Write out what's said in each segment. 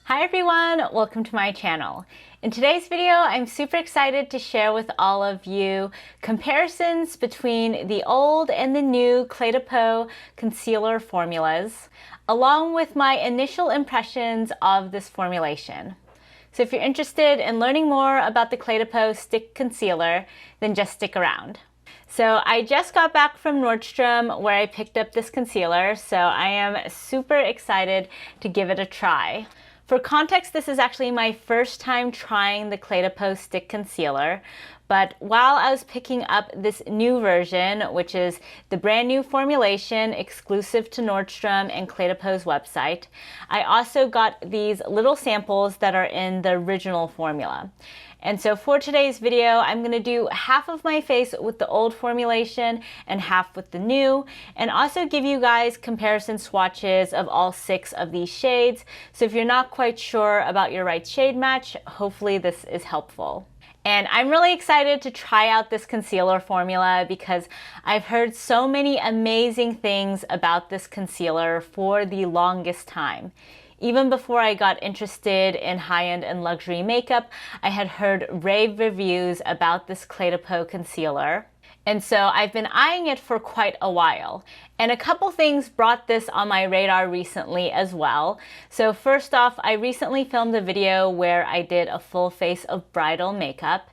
Hi everyone, welcome to my channel. In today's video, I'm super excited to share with all of you comparisons between the old and the new Peau concealer formulas, along with my initial impressions of this formulation. So if you're interested in learning more about the Peau Stick Concealer, then just stick around. So I just got back from Nordstrom where I picked up this concealer, so I am super excited to give it a try. For context, this is actually my first time trying the Peau Stick Concealer, but while I was picking up this new version, which is the brand new formulation exclusive to Nordstrom and Pau's website, I also got these little samples that are in the original formula. And so for today's video, I'm going to do half of my face with the old formulation and half with the new, and also give you guys comparison swatches of all 6 of these shades. So if you're not quite sure about your right shade match, hopefully this is helpful. And I'm really excited to try out this concealer formula because I've heard so many amazing things about this concealer for the longest time. Even before I got interested in high-end and luxury makeup, I had heard rave reviews about this Peau concealer. And so I've been eyeing it for quite a while. And a couple things brought this on my radar recently as well. So first off, I recently filmed a video where I did a full face of bridal makeup.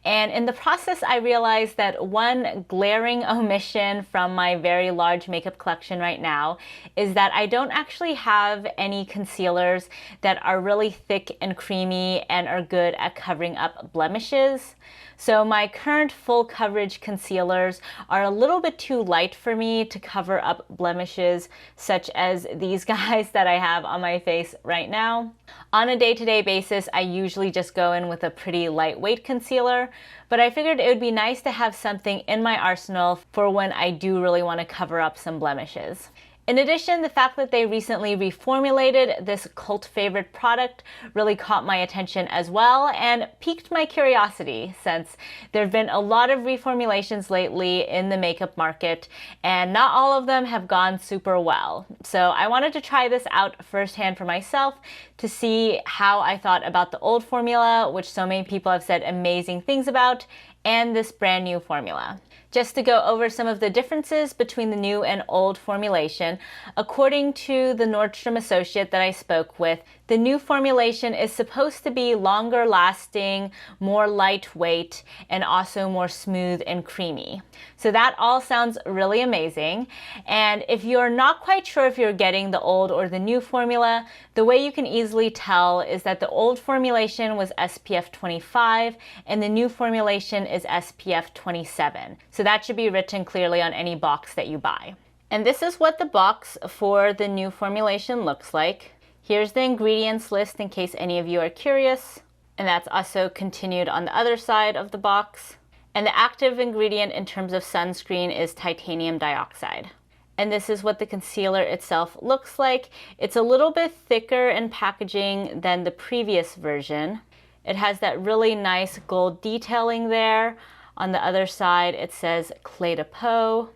And in the process, I realized that one glaring omission from my very large makeup collection right now is that I don't actually have any concealers that are really thick and creamy and are good at covering up blemishes. So my current full coverage concealers are a little bit too light for me to cover up blemishes such as these guys that I have on my face right now. On a day-to-day basis, I usually just go in with a pretty lightweight concealer, but I figured it would be nice to have something in my arsenal for when I do really want to cover up some blemishes. In addition, the fact that they recently reformulated this cult favorite product really caught my attention as well and piqued my curiosity, since there have been a lot of reformulations lately in the makeup market and not all of them have gone super well. So I wanted to try this out firsthand for myself to see how I thought about the old formula, which so many people have said amazing things about, and this brand new formula. Just to go over some of the differences between the new and old formulation, according to the Nordstrom associate that I spoke with, the new formulation is supposed to be longer lasting, more lightweight, and also more smooth and creamy. So that all sounds really amazing. And if you're not quite sure if you're getting the old or the new formula, the way you can easily tell is that the old formulation was SPF 25 and the new formulation is SPF 27. So that should be written clearly on any box that you buy. And this is what the box for the new formulation looks like. Here's the ingredients list in case any of you are curious. And that's also continued on the other side of the box. And the active ingredient in terms of sunscreen is titanium dioxide. And this is what the concealer itself looks like. It's a little bit thicker in packaging than the previous version. It has that really nice gold detailing there. On the other side, it says Peau.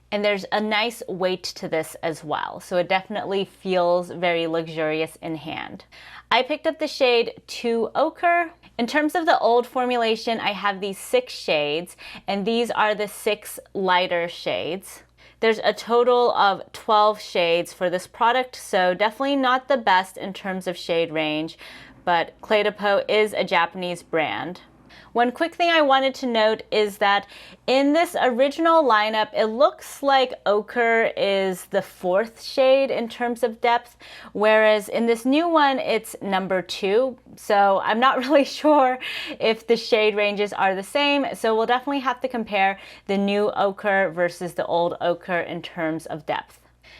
And there's a nice weight to this as well. So it definitely feels very luxurious in hand. I picked up the shade 2 Ocher. In terms of the old formulation, I have these 6 shades, and these are the 6 lighter shades. There's a total of 12 shades for this product, so definitely not the best in terms of shade range, but Peau is a Japanese brand. One quick thing I wanted to note is that in this original lineup, it looks like Ocher is the 4th shade in terms of depth, whereas in this new one, it's number 2. So I'm not really sure if the shade ranges are the same, so we'll definitely have to compare the new Ocher versus the old Ocher in terms of depth.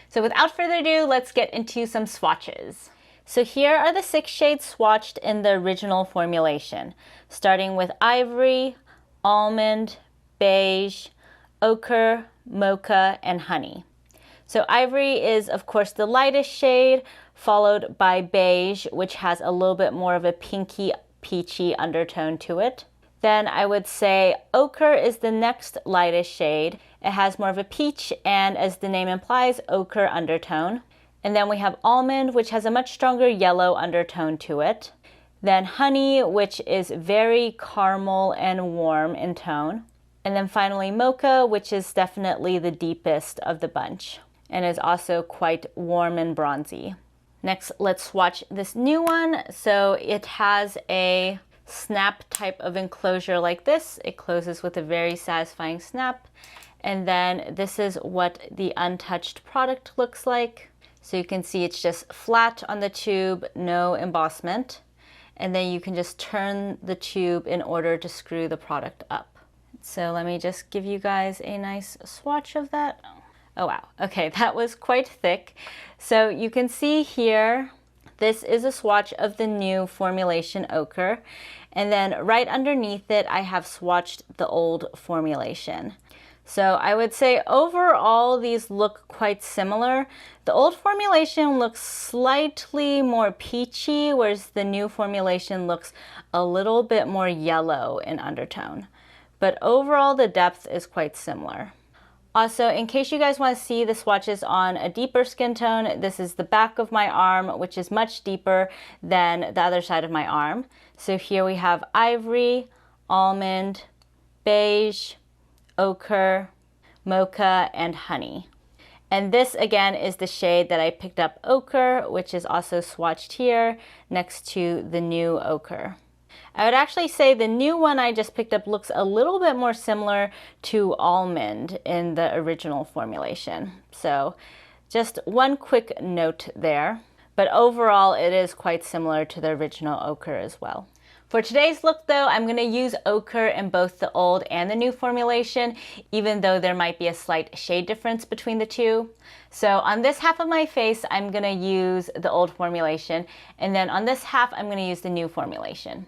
So without further ado, let's get into some swatches. So here are the 6 shades swatched in the original formulation, starting with Ivory, Almond, Beige, Ocher, Mocha, and Honey. So Ivory is, of course, the lightest shade, followed by Beige, which has a little bit more of a pinky, peachy undertone to it. Then I would say Ocher is the next lightest shade. It has more of a peach and, as the name implies, ochre undertone. And then we have Almond, which has a much stronger yellow undertone to it. Then Honey, which is very caramel and warm in tone. And then finally Mocha, which is definitely the deepest of the bunch and is also quite warm and bronzy. Next, let's swatch this new one. So it has a snap type of enclosure like this. It closes with a very satisfying snap. And then this is what the untouched product looks like. So you can see it's just flat on the tube, no embossment. And then you can just turn the tube in order to screw the product up. So let me just give you guys a nice swatch of that. Oh wow, okay, that was quite thick. So you can see here, this is a swatch of the new formulation Ocher. And then right underneath it, I have swatched the old formulation. So I would say overall, these look quite similar. The old formulation looks slightly more peachy, whereas the new formulation looks a little bit more yellow in undertone. But overall, the depth is quite similar. Also, in case you guys want to see the swatches on a deeper skin tone, this is the back of my arm, which is much deeper than the other side of my arm. So here we have Ivory, Almond, Beige, Ocher, Mocha, and Honey. And this again is the shade that I picked up, Ocher, which is also swatched here next to the new Ocher. I would actually say the new one I just picked up looks a little bit more similar to Almond in the original formulation. So just one quick note there. But overall, it is quite similar to the original Ocher as well. For today's look though, I'm going to use Ocher in both the old and the new formulation, even though there might be a slight shade difference between the two. So on this half of my face, I'm going to use the old formulation, and then on this half, I'm going to use the new formulation.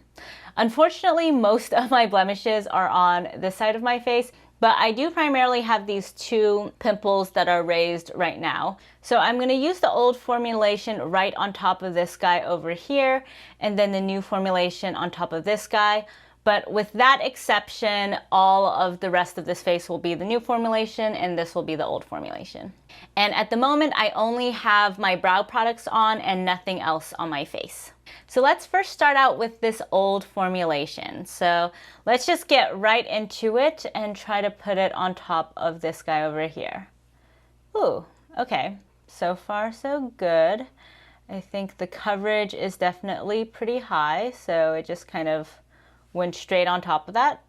Unfortunately, most of my blemishes are on this side of my face, but I do primarily have these two pimples that are raised right now. So I'm going to use the old formulation right on top of this guy over here, and then the new formulation on top of this guy. But with that exception, all of the rest of this face will be the new formulation, and this will be the old formulation. And at the moment, I only have my brow products on and nothing else on my face. So let's first start out with this old formulation. So let's just get right into it and try to put it on top of this guy over here. Ooh, okay. So far, so good. I think the coverage is definitely pretty high, so it just kind of went straight on top of that.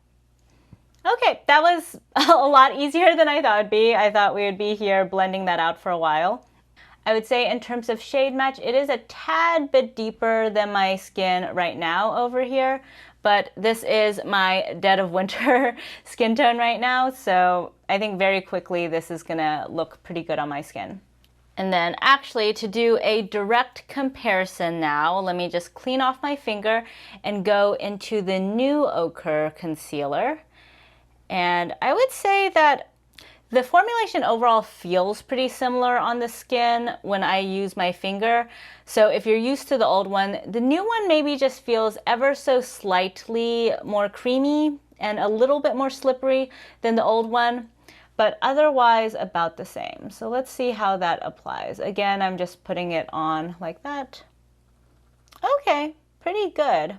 Okay, that was a lot easier than I thought it'd be. I thought we would be here blending that out for a while. I would say in terms of shade match, it is a tad bit deeper than my skin right now over here, but this is my dead of winter skin tone right now, so I think very quickly this is gonna look pretty good on my skin. And then actually to do a direct comparison now, let me just clean off my finger and go into the new Ocher concealer. And I would say that the formulation overall feels pretty similar on the skin when I use my finger. So if you're used to the old one, the new one maybe just feels ever so slightly more creamy and a little bit more slippery than the old one, but otherwise about the same. So let's see how that applies. Again, I'm just putting it on like that. Okay, pretty good.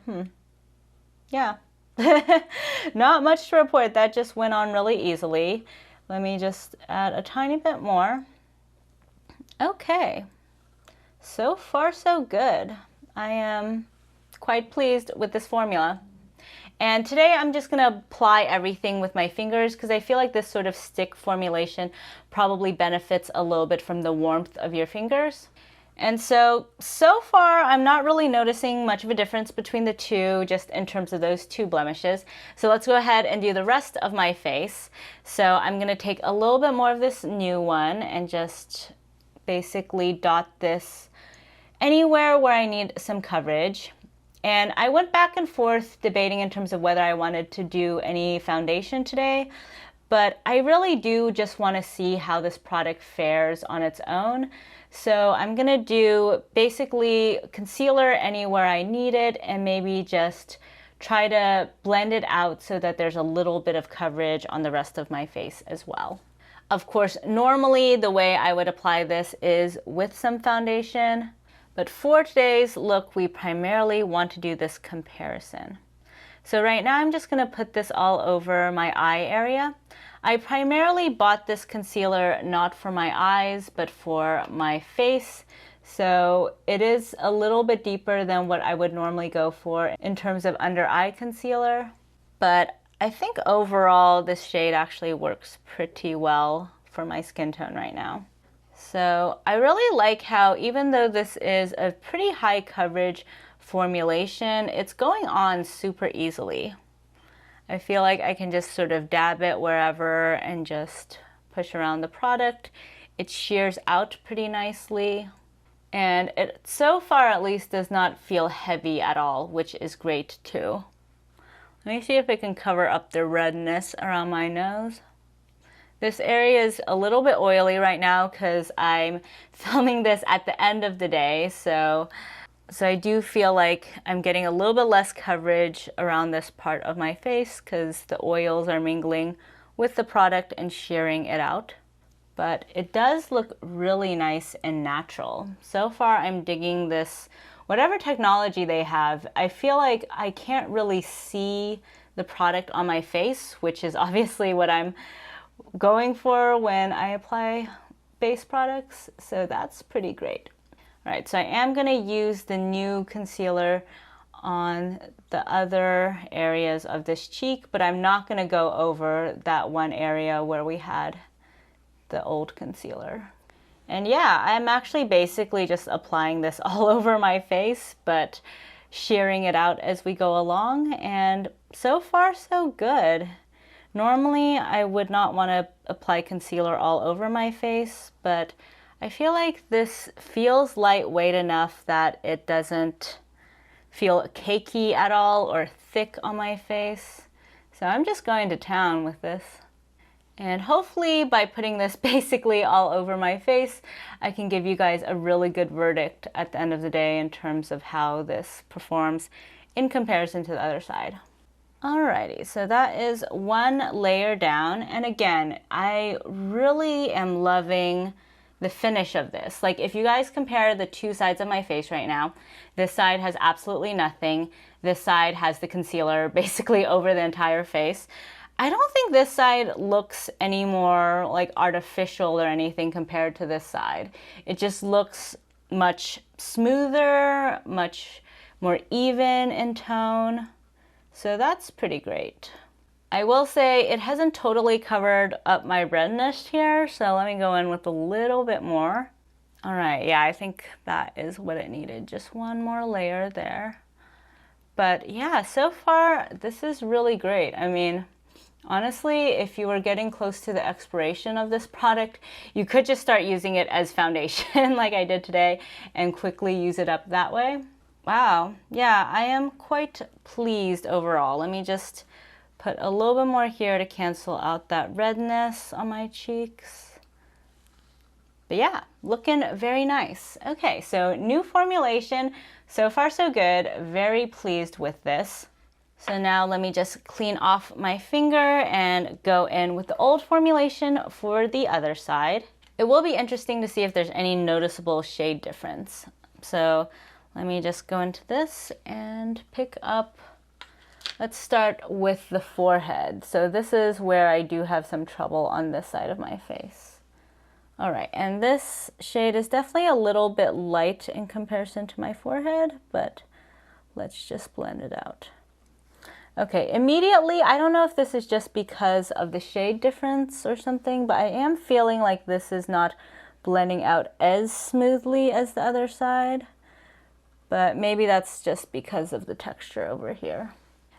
Yeah, not much to report. That just went on really easily. Let me just add a tiny bit more. Okay, so far so good. I am quite pleased with this formula. And today I'm just gonna apply everything with my fingers because I feel like this sort of stick formulation probably benefits a little bit from the warmth of your fingers. And so far I'm not really noticing much of a difference between the two, just in terms of those two blemishes. So let's go ahead and do the rest of my face. So I'm gonna take a little bit more of this new one and just basically dot this anywhere where I need some coverage. And I went back and forth debating in terms of whether I wanted to do any foundation today, but I really do just want to see how this product fares on its own. So I'm gonna do basically concealer anywhere I need it and maybe just try to blend it out so that there's a little bit of coverage on the rest of my face as well. Of course, normally the way I would apply this is with some foundation, but for today's look, we primarily want to do this comparison. So right now I'm just going to put this all over my eye area. I primarily bought this concealer not for my eyes, but for my face. So it is a little bit deeper than what I would normally go for in terms of under eye concealer. But I think overall this shade actually works pretty well for my skin tone right now. So I really like how even though this is a pretty high coverage formulation, it's going on super easily. I feel like I can just sort of dab it wherever and just push around the product. It shears out pretty nicely. And it, so far at least, does not feel heavy at all, which is great too. Let me see if I can cover up the redness around my nose. This area is a little bit oily right now because I'm filming this at the end of the day, so I do feel like I'm getting a little bit less coverage around this part of my face because the oils are mingling with the product and shearing it out. But it does look really nice and natural. So far I'm digging this, whatever technology they have. I feel like I can't really see the product on my face, which is obviously what I'm going for when I apply base products. So that's pretty great. All right, so I am going to use the new concealer on the other areas of this cheek, but I'm not going to go over that one area where we had the old concealer. And yeah, I'm actually basically just applying this all over my face, but shearing it out as we go along, and so far so good. Normally I would not want to apply concealer all over my face, but I feel like this feels lightweight enough that it doesn't feel cakey at all or thick on my face. So I'm just going to town with this. And hopefully by putting this basically all over my face, I can give you guys a really good verdict at the end of the day in terms of how this performs in comparison to the other side. Alrighty, so that is one layer down. And again, I really am loving the finish of this. Like if you guys compare the two sides of my face right now, this side has absolutely nothing. This side has the concealer basically over the entire face. I don't think this side looks any more like artificial or anything compared to this side. It just looks much smoother, much more even in tone. So that's pretty great. I will say it hasn't totally covered up my redness here, so let me go in with a little bit more. All right, yeah, I think that is what it needed. Just one more layer there. But yeah, so far this is really great. I mean, honestly, if you were getting close to the expiration of this product, you could just start using it as foundation like I did today and quickly use it up that way. Wow, yeah, I am quite pleased overall. Let me just put a little bit more here to cancel out that redness on my cheeks. But yeah, looking very nice. Okay, so new formulation. So far so good. Very pleased with this. So now let me just clean off my finger and go in with the old formulation for the other side. It will be interesting to see if there's any noticeable shade difference. So let me just go into this and pick up, let's start with the forehead. So this is where I do have some trouble on this side of my face. All right, and this shade is definitely a little bit light in comparison to my forehead, but let's just blend it out. Okay, immediately, I don't know if this is just because of the shade difference or something, but I am feeling like this is not blending out as smoothly as the other side. But maybe that's just because of the texture over here.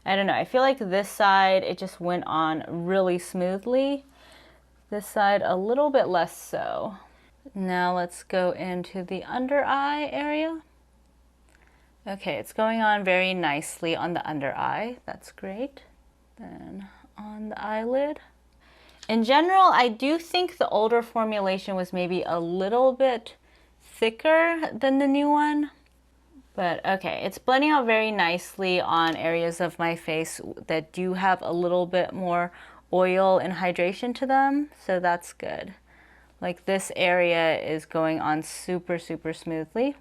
I don't know, I feel like this side, it just went on really smoothly. This side, a little bit less so. Now let's go into the under eye area. Okay, it's going on very nicely on the under eye. That's great. Then on the eyelid. In general, I do think the older formulation was maybe a little bit thicker than the new one. But okay, it's blending out very nicely on areas of my face that do have a little bit more oil and hydration to them, so that's good. Like this area is going on super, super smoothly.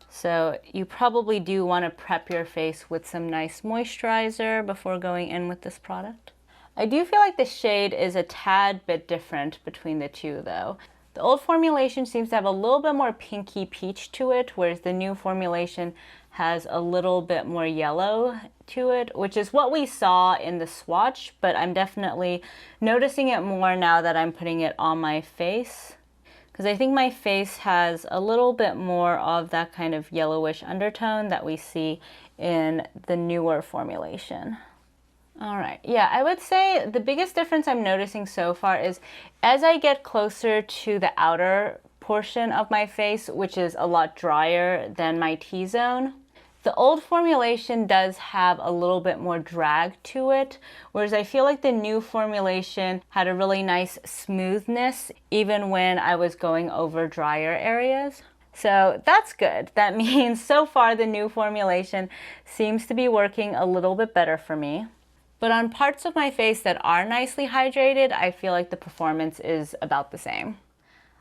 So you probably do want to prep your face with some nice moisturizer before going in with this product. I do feel like the shade is a tad bit different between the two though. The old formulation seems to have a little bit more pinky peach to it, whereas the new formulation has a little bit more yellow to it, which is what we saw in the swatch, but I'm definitely noticing it more now that I'm putting it on my face, because I think my face has a little bit more of that kind of yellowish undertone that we see in the newer formulation. All right, yeah, I would say the biggest difference I'm noticing so far is as I get closer to the outer portion of my face, which is a lot drier than my T-zone, the old formulation does have a little bit more drag to it, whereas I feel like the new formulation had a really nice smoothness even when I was going over drier areas. So that's good. That means so far the new formulation seems to be working a little bit better for me. But on parts of my face that are nicely hydrated, I feel like the performance is about the same.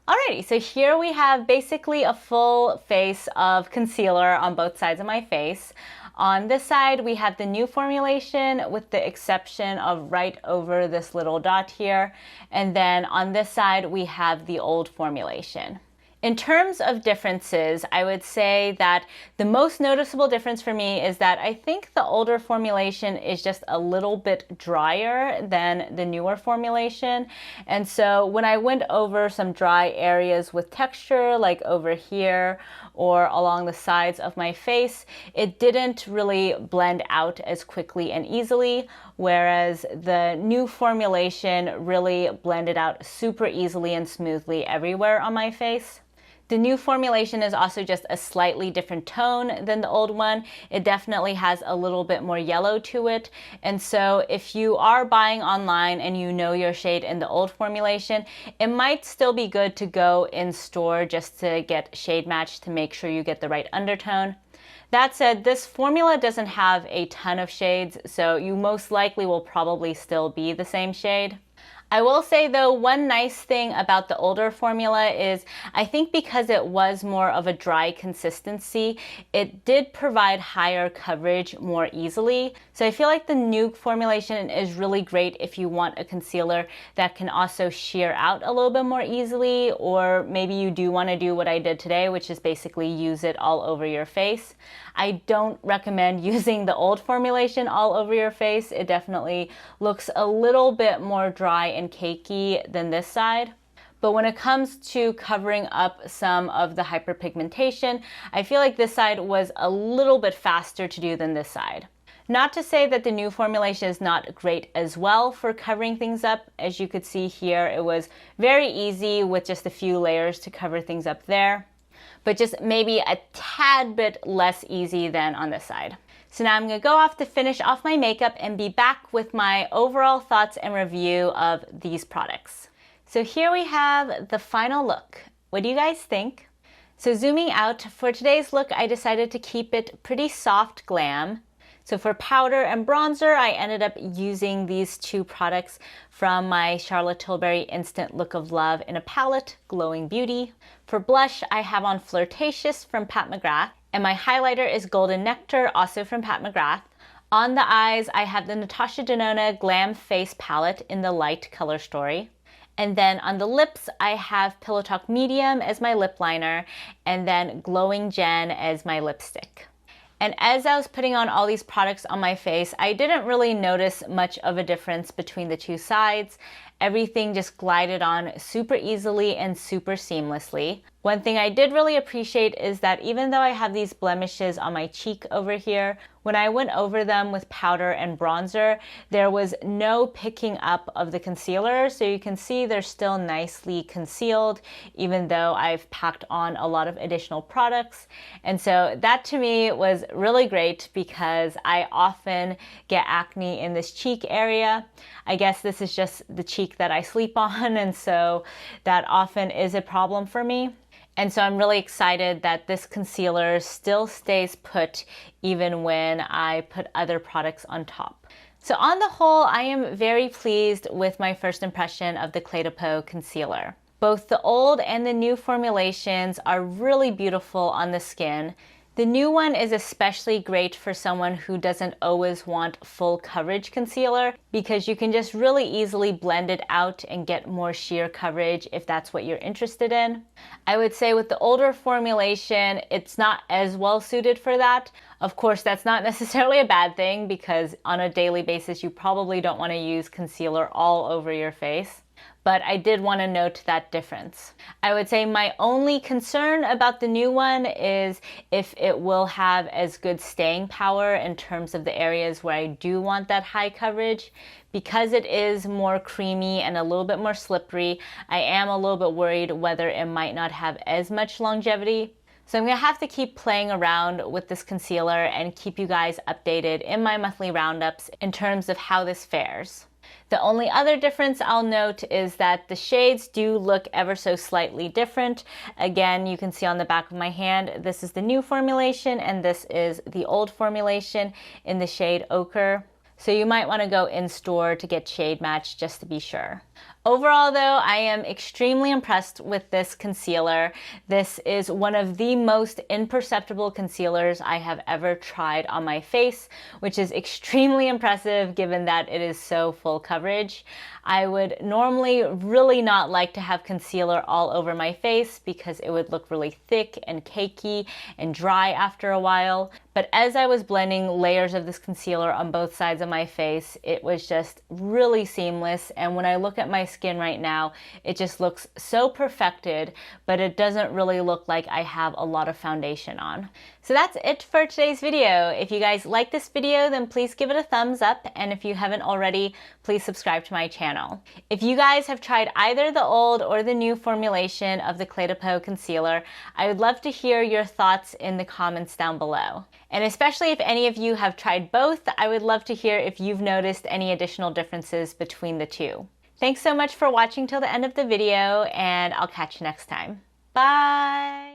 Alrighty, so here we have basically a full face of concealer on both sides of my face. On this side, we have the new formulation with the exception of right over this little dot here. And then on this side, we have the old formulation. In terms of differences, I would say that the most noticeable difference for me is that I think the older formulation is just a little bit drier than the newer formulation. And so when I went over some dry areas with texture, like over here or along the sides of my face, it didn't really blend out as quickly and easily, whereas the new formulation really blended out super easily and smoothly everywhere on my face. The new formulation is also just a slightly different tone than the old one. It definitely has a little bit more yellow to it. And so if you are buying online and you know your shade in the old formulation, it might still be good to go in store just to get shade matched to make sure you get the right undertone. That said, this formula doesn't have a ton of shades, so you most likely will probably still be the same shade. I will say though, one nice thing about the older formula is I think because it was more of a dry consistency, it did provide higher coverage more easily. So I feel like the new formulation is really great if you want a concealer that can also sheer out a little bit more easily, or maybe you do want to do what I did today, which is basically use it all over your face. I don't recommend using the old formulation all over your face. It definitely looks a little bit more dry and cakey than this side. But when it comes to covering up some of the hyperpigmentation, I feel like this side was a little bit faster to do than this side. Not to say that the new formulation is not great as well for covering things up. As you could see here, it was very easy with just a few layers to cover things up there, but just maybe a tad bit less easy than on this side. So now I'm gonna go off to finish off my makeup and be back with my overall thoughts and review of these products. So here we have the final look. What do you guys think? So zooming out, for today's look, I decided to keep it pretty soft glam. So for powder and bronzer, I ended up using these two products from my Charlotte Tilbury Instant Look of Love in a palette, Glowing Beauty. For blush, I have on Fleurtatious from Pat McGrath, and my highlighter is Golden Nectar, also from Pat McGrath. On the eyes, I have the Natasha Denona Glam Face Palette in the light color story. And then on the lips, I have Pillow Talk Medium as my lip liner, and then Glowing Gen as my lipstick. And as I was putting on all these products on my face, I didn't really notice much of a difference between the two sides. Everything just glided on super easily and super seamlessly. One thing I did really appreciate is that even though I have these blemishes on my cheek over here, when I went over them with powder and bronzer, there was no picking up of the concealer. So you can see they're still nicely concealed, even though I've packed on a lot of additional products. And so that to me was really great because I often get acne in this cheek area. I guess this is just the cheek that I sleep on, and so that often is a problem for me. And so I'm really excited that this concealer still stays put even when I put other products on top. So on the whole, I am very pleased with my first impression of the Peau concealer. Both the old and the new formulations are really beautiful on the skin. The new one is especially great for someone who doesn't always want full coverage concealer because you can just really easily blend it out and get more sheer coverage if that's what you're interested in. I would say with the older formulation, it's not as well suited for that. Of course, that's not necessarily a bad thing because on a daily basis, you probably don't want to use concealer all over your face. But I did want to note that difference. I would say my only concern about the new one is if it will have as good staying power in terms of the areas where I do want that high coverage. Because it is more creamy and a little bit more slippery, I am a little bit worried whether it might not have as much longevity. So I'm gonna have to keep playing around with this concealer and keep you guys updated in my monthly roundups in terms of how this fares. The only other difference I'll note is that the shades do look ever so slightly different. Again, you can see on the back of my hand, this is the new formulation and this is the old formulation in the shade Ocher. So you might want to go in store to get shade match just to be sure. Overall though, I am extremely impressed with this concealer. This is one of the most imperceptible concealers I have ever tried on my face, which is extremely impressive given that it is so full coverage. I would normally really not like to have concealer all over my face because it would look really thick and cakey and dry after a while. But as I was blending layers of this concealer on both sides of my face, it was just really seamless. And when I look at my skin right now, it just looks so perfected, but it doesn't really look like I have a lot of foundation on. So that's it for today's video. If you guys like this video, then please give it a thumbs up. And if you haven't already, please subscribe to my channel. If you guys have tried either the old or the new formulation of the Peau concealer, I would love to hear your thoughts in the comments down below. And especially if any of you have tried both, I would love to hear if you've noticed any additional differences between the two. Thanks so much for watching till the end of the video, and I'll catch you next time. Bye!